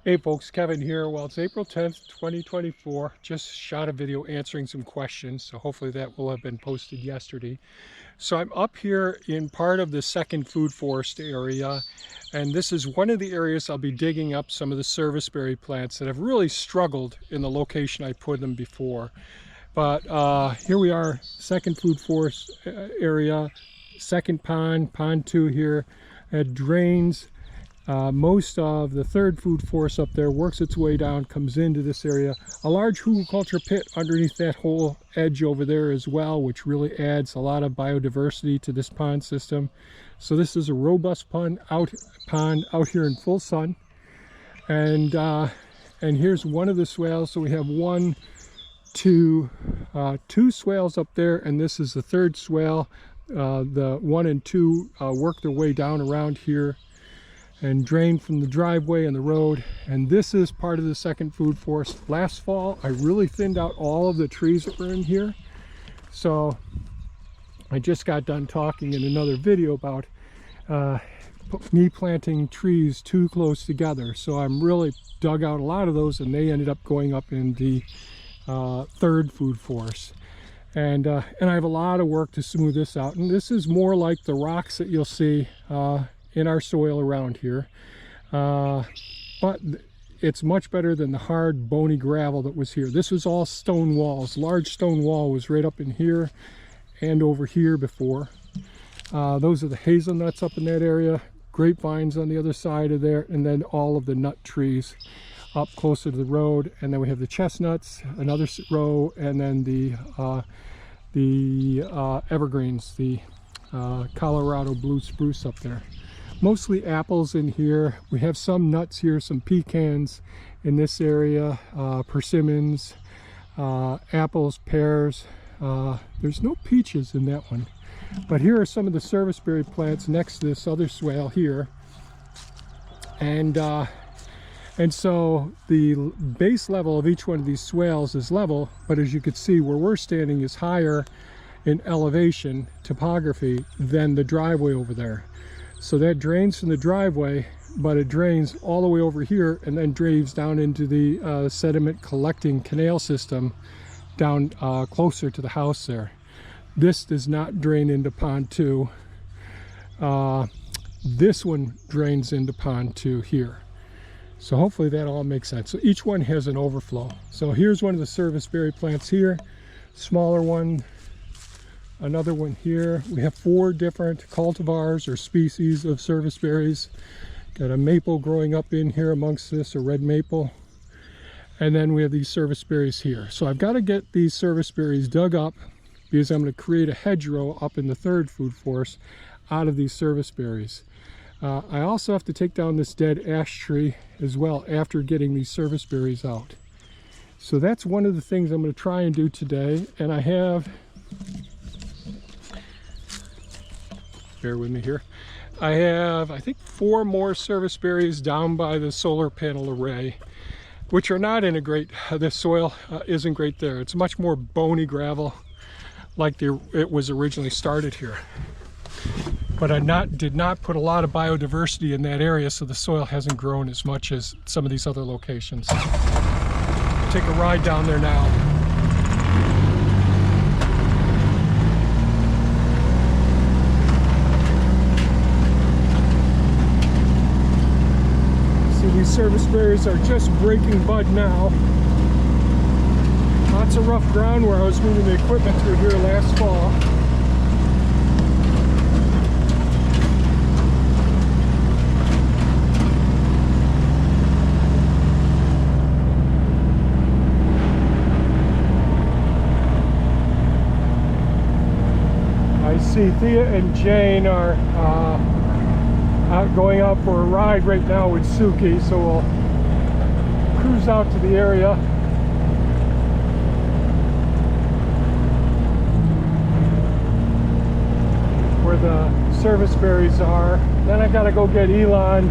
Hey folks, Kevin here. Well, it's April 10th, 2024. Just shot a video answering some questions, so hopefully that will have been posted yesterday. So I'm up here in part of the second food forest area, and this is one of the areas I'll be digging up some of the serviceberry plants that have really struggled in the location I put them before. But here we are, second food forest area, second pond, pond 2 here. It drains. Most of the third food forest up there works its way down, comes into this area. A large hugelkultur pit underneath that whole edge over there as well, which really adds a lot of biodiversity to this pond system. So this is a robust pond out here in full sun. And here's one of the swales. So we have two swales up there, and this is the third swale. The 1 and 2 work their way down around here and drain from the driveway and the road. And this is part of the second food forest. Last fall I really thinned out all of the trees that were in here, so I just got done talking in another video about me planting trees too close together. So I'm really dug out a lot of those, and they ended up going up in the third food forest. And I have a lot of work to smooth this out, and this is more like the rocks that you'll see in our soil around here, but it's much better than the hard bony gravel that was here. This was all stone walls. Large stone wall was right up in here and over here before. Those are the hazelnuts up in that area, grapevines on the other side of there, and then all of the nut trees up closer to the road. And then we have the chestnuts, another row, and then the evergreens, the Colorado blue spruce up there. Mostly apples in here. We have some nuts here, some pecans in this area, persimmons, apples, pears. There's no peaches in that one. But here are some of the serviceberry plants next to this other swale here. And so the base level of each one of these swales is level, but as you can see, where we're standing is higher in elevation, topography, than the driveway over there. So that drains from the driveway, but it drains all the way over here and then drains down into the sediment collecting canal system down closer to the house there. This does not drain into pond 2. This one drains into pond 2 here. So hopefully that all makes sense. So each one has an overflow. So here's one of the serviceberry plants here, smaller one. Another one here. We have 4 different cultivars or species of serviceberries. Got a maple growing up in here amongst this, a red maple. And then we have these serviceberries here. So I've got to get these serviceberries dug up because I'm going to create a hedgerow up in the third food forest out of these serviceberries. I also have to take down this dead ash tree as well after getting these serviceberries out. So that's one of the things I'm going to try and do today. And I have, bear with me here, I have, I think, 4 more serviceberries down by the solar panel array, which are not in a great, the soil isn't great there. It's much more bony gravel like it was originally started here. But I did not put a lot of biodiversity in that area, so the soil hasn't grown as much as some of these other locations. Take a ride down there now. These serviceberries are just breaking bud now. Lots of rough ground where I was moving the equipment through here last fall. I see Thea and Jane are going out for a ride right now with Suki, so we'll cruise out to the area. Where the serviceberries are. Then I gotta go get Elon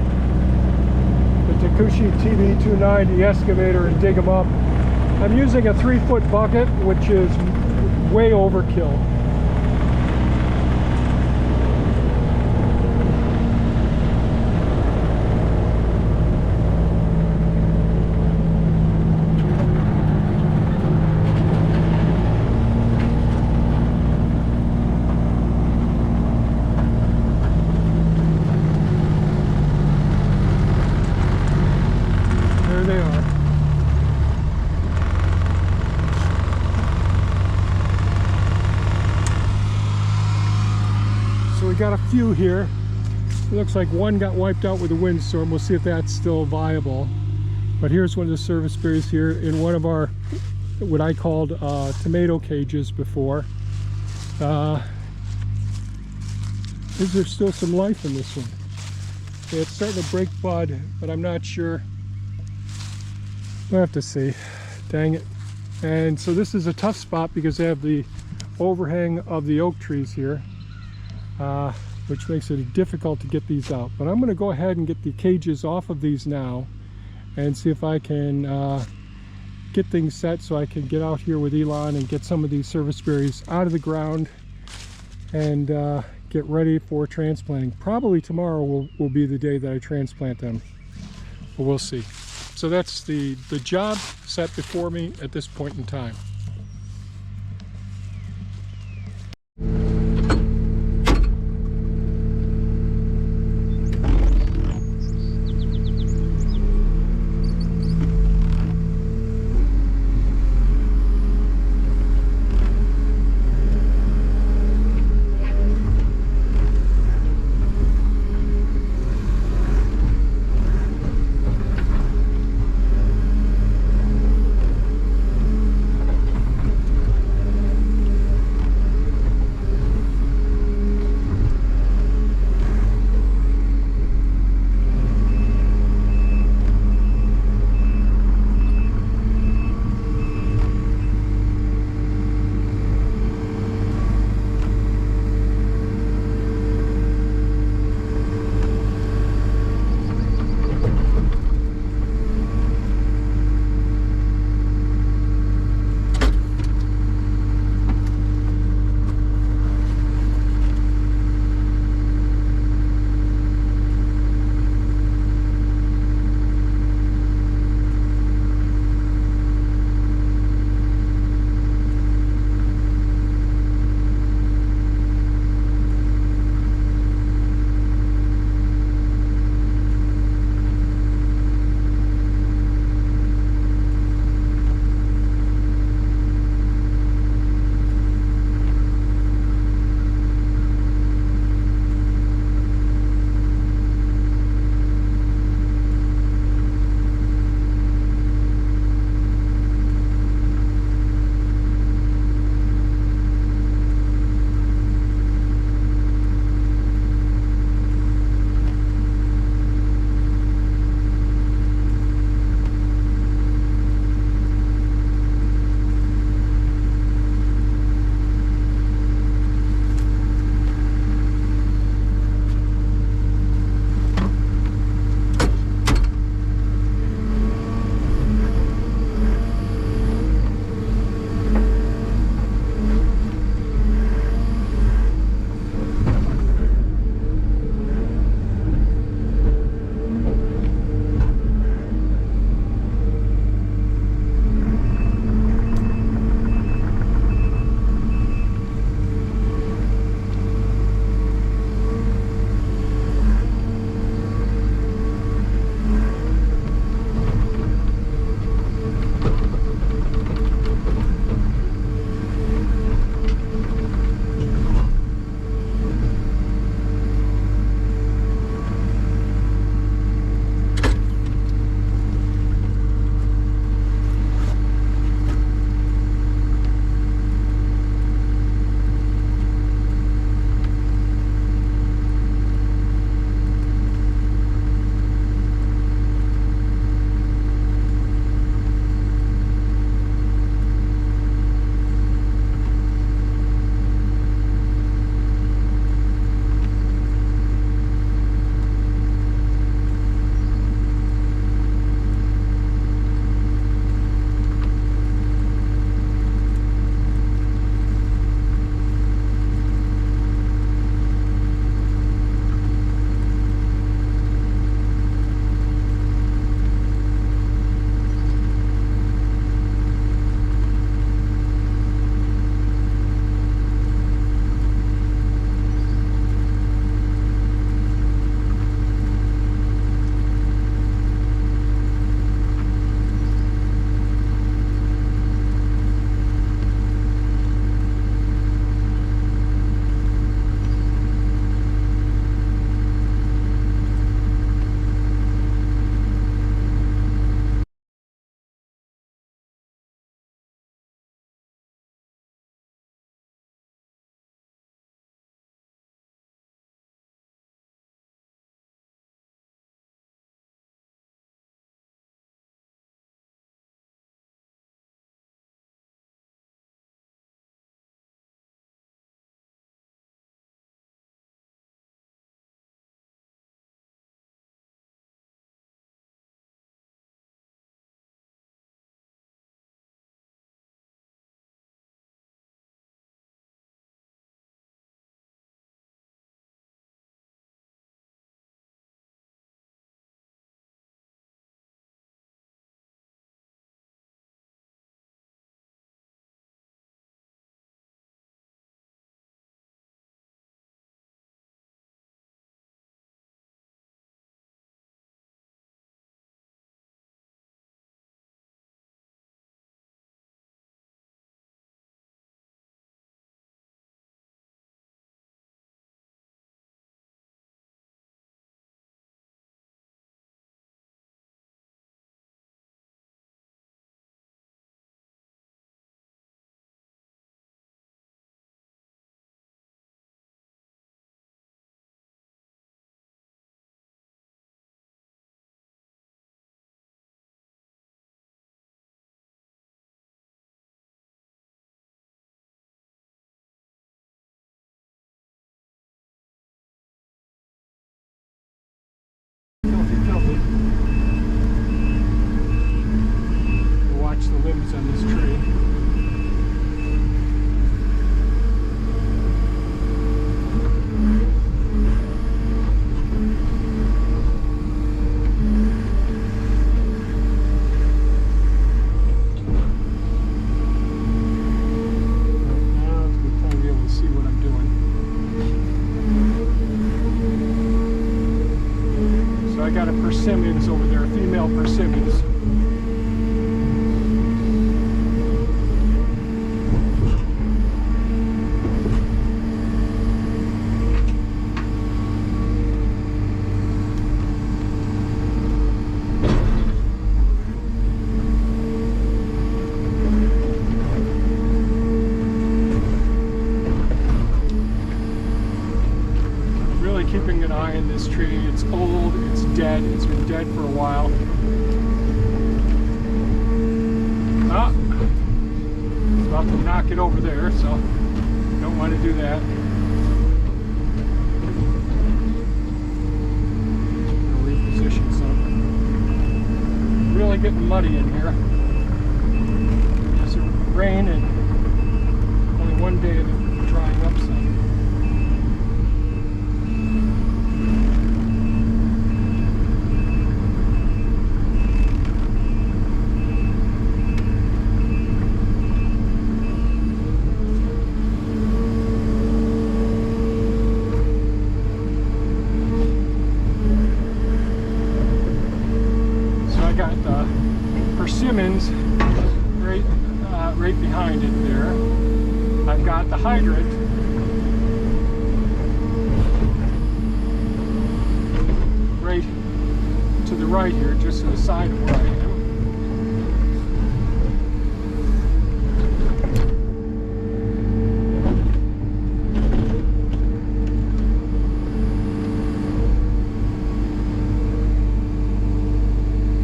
the Takushi TV290 excavator and dig them up. I'm using a 3-foot bucket, which is way overkill. they are. So we got a few here. It looks like one got wiped out with a windstorm. We'll see if that's still viable. But here's one of the serviceberries here in one of our, what I called tomato cages before. Is there still some life in this one? Yeah, it's starting to break bud, but I'm not sure. We'll have to see. Dang it. And so this is a tough spot because they have the overhang of the oak trees here, which makes it difficult to get these out. But I'm going to go ahead and get the cages off of these now and see if I can get things set so I can get out here with Elon and get some of these serviceberries out of the ground and get ready for transplanting. Probably tomorrow will be the day that I transplant them, but we'll see. So that's the job set before me at this point in time. persimmons over there, female persimmons. Keeping an eye on this tree. It's old, it's dead, it's been dead for a while. Ah, it's about to knock it over there, so don't want to do that. I'll reposition some. Really getting muddy in here. It's rain and only one day of it drying up some. Persimmons right behind it there. I've got the hydrant right to the right here, just to the side of where I am.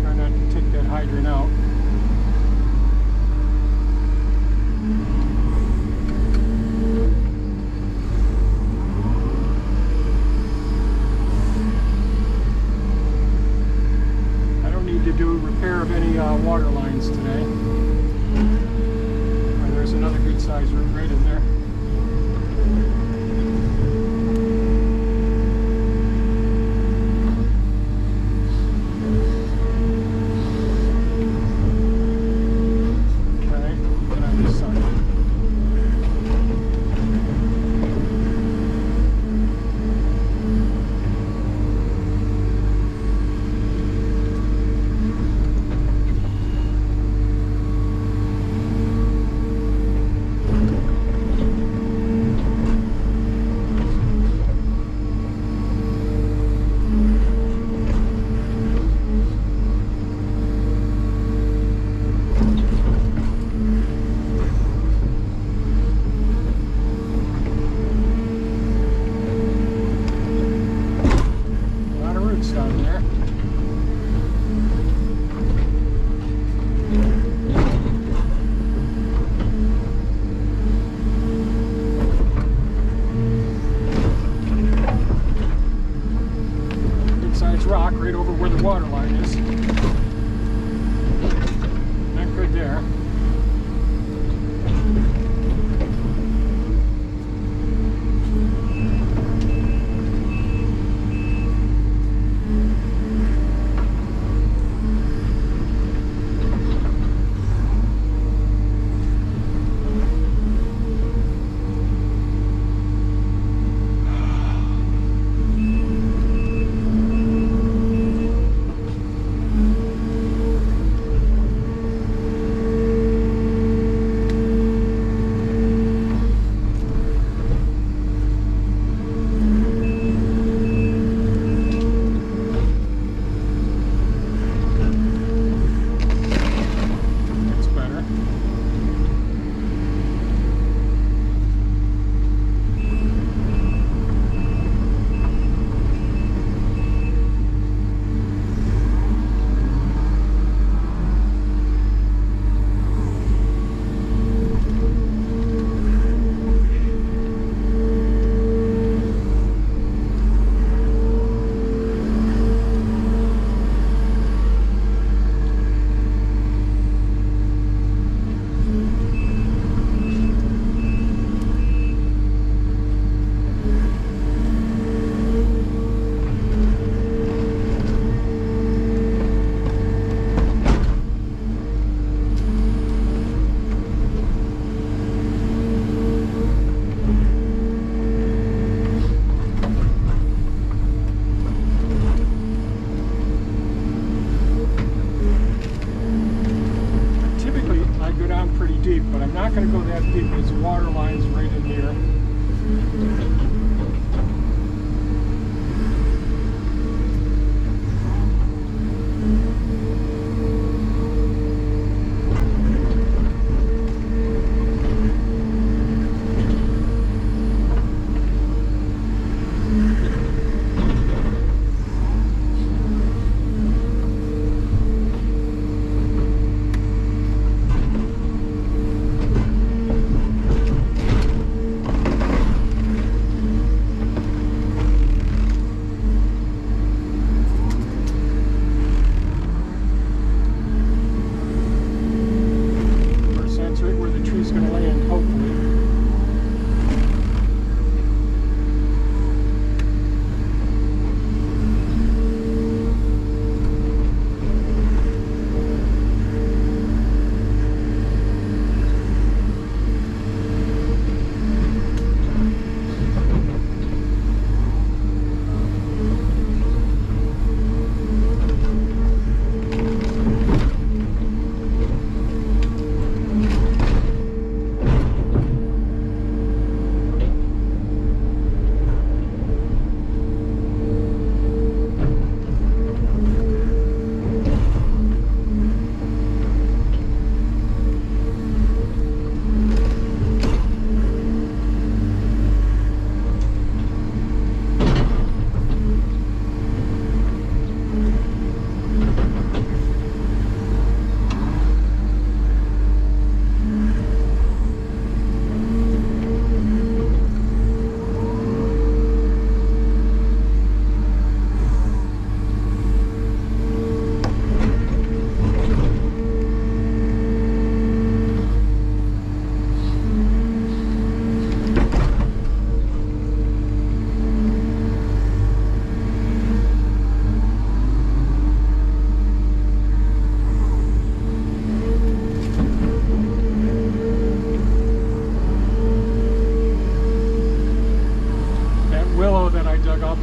Try not to take that hydrant out. Water lines today. And there's another good size root right in there. Okay, and on this side. not going to go that deep. There's water lines right in here.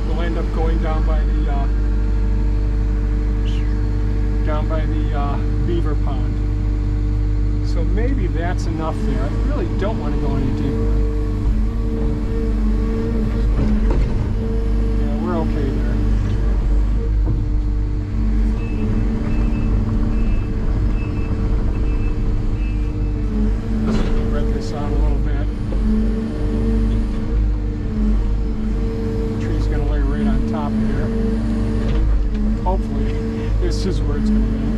We'll end up going down by the beaver pond. So maybe that's enough there. I really don't want to go any deeper. Yeah, we're okay there. Let's spread this out a little bit. Top here. Hopefully, this is where it's going to end.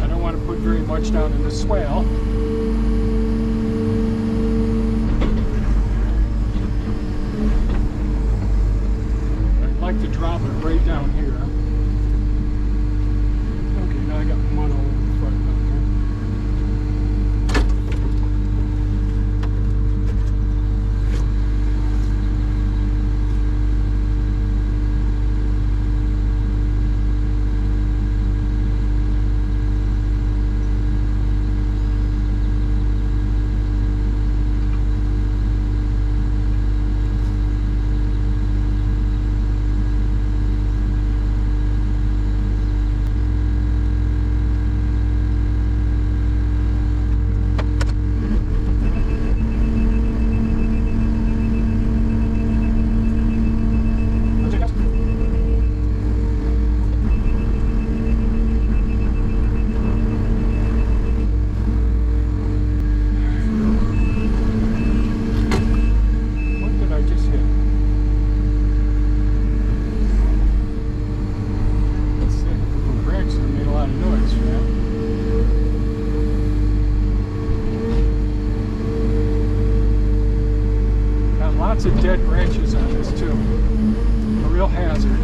I don't want to put very much down in the swale. Drop it right down here. Okay, now I got mud all over the front down lots of dead branches on this too. A real hazard.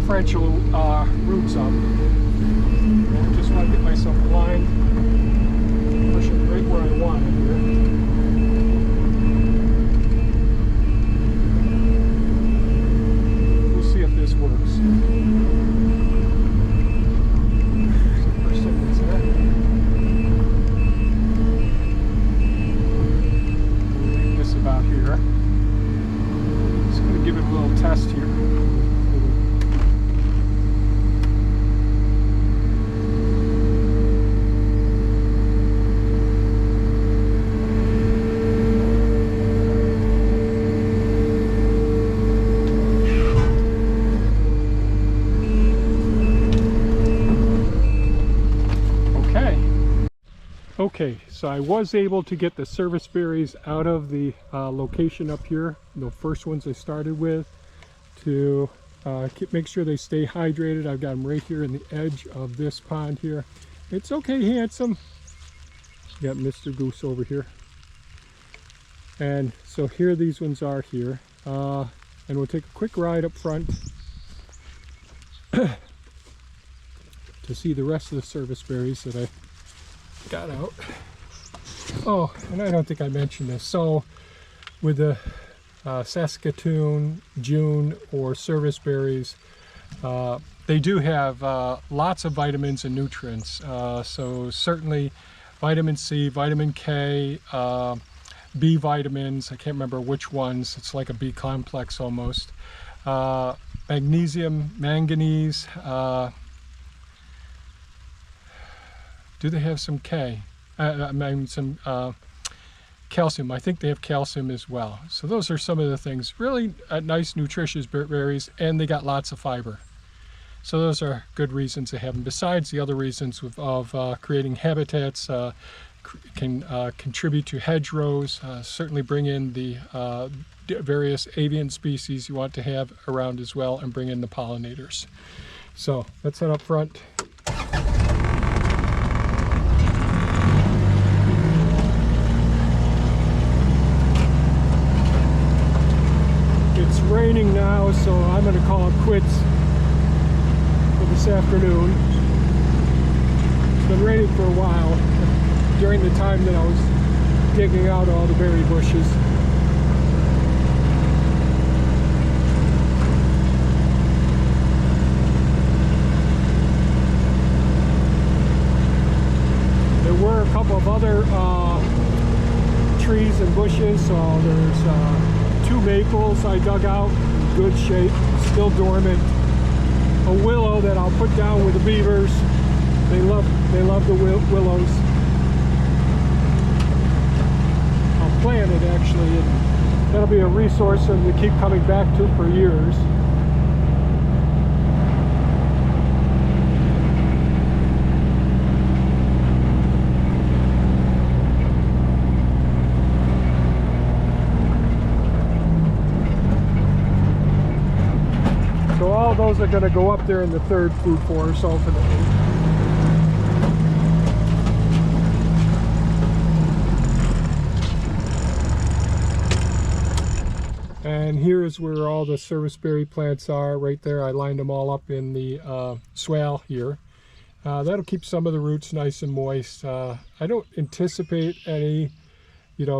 differential roots up. I just want to get myself aligned, push it right where I want it here. We'll see if this works. First thing is that. We'll leave this about here. Just going to give it a little test here. Okay, so I was able to get the Serviceberries out of the location up here, the first ones I started with, to make sure they stay hydrated. I've got them right here in the edge of this pond here. It's okay, handsome. Got Mr. Goose over here. And so here these ones are here. And we'll take a quick ride up front to see the rest of the Serviceberries that I got out. Oh, and I don't think I mentioned this. So with the Saskatoon, June, or Serviceberries, they do have lots of vitamins and nutrients. So certainly vitamin C, vitamin K, B vitamins, I can't remember which ones, it's like a B complex almost. Magnesium, manganese, do they have some K? I mean some calcium. I think they have calcium as well. So those are some of the things. Really nice, nutritious berries, and they got lots of fiber. So those are good reasons to have them. Besides the other reasons of creating habitats, can contribute to hedgerows, certainly bring in the various avian species you want to have around as well, and bring in the pollinators. So let's head up front. It's raining now, so I'm going to call it quits for this afternoon. It's been raining for a while during the time that I was digging out all the berry bushes. There were a couple of other trees and bushes, so there's 2 maples I dug out in good shape, still dormant. A willow that I'll put down with the beavers. They love the willows. I'll plant it actually, and that'll be a resource for them to keep coming back to for years. So all those are going to go up there in the 3rd food forest ultimately. And here is where all the Serviceberry plants are, right there. I lined them all up in the swale here. That'll keep some of the roots nice and moist. I don't anticipate any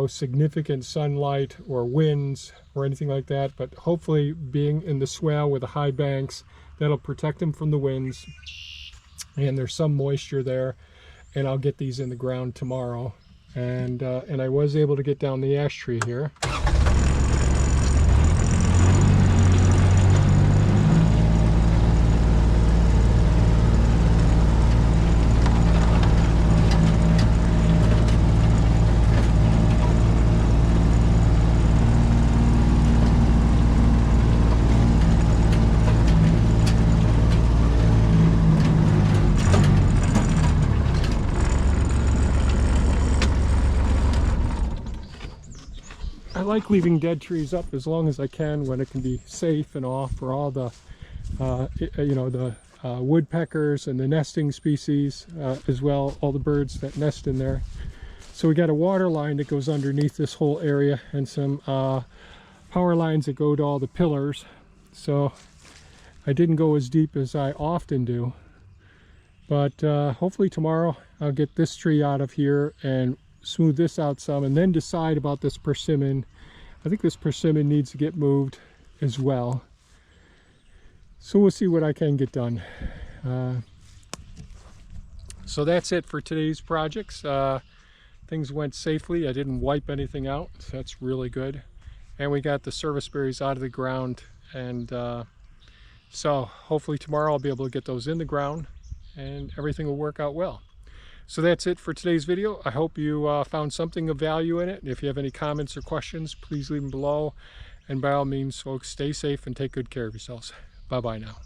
significant sunlight or winds or anything like that, but hopefully being in the swale with the high banks, that'll protect them from the winds, and there's some moisture there, and I'll get these in the ground tomorrow. And I was able to get down the ash tree here. I like leaving dead trees up as long as I can when it can be safe and off for all the, woodpeckers and the nesting species, as well, all the birds that nest in there. So we got a water line that goes underneath this whole area, and some power lines that go to all the pillars. So I didn't go as deep as I often do. But hopefully tomorrow I'll get this tree out of here and smooth this out some, and then decide about this persimmon. I think this persimmon needs to get moved as well. So we'll see what I can get done. So that's it for today's projects. Things went safely. I didn't wipe anything out, so that's really good. And we got the Serviceberries out of the ground, and so hopefully tomorrow I'll be able to get those in the ground and everything will work out well. So that's it for today's video. I hope you found something of value in it. If you have any comments or questions, please leave them below. And by all means, folks, stay safe and take good care of yourselves. Bye-bye now.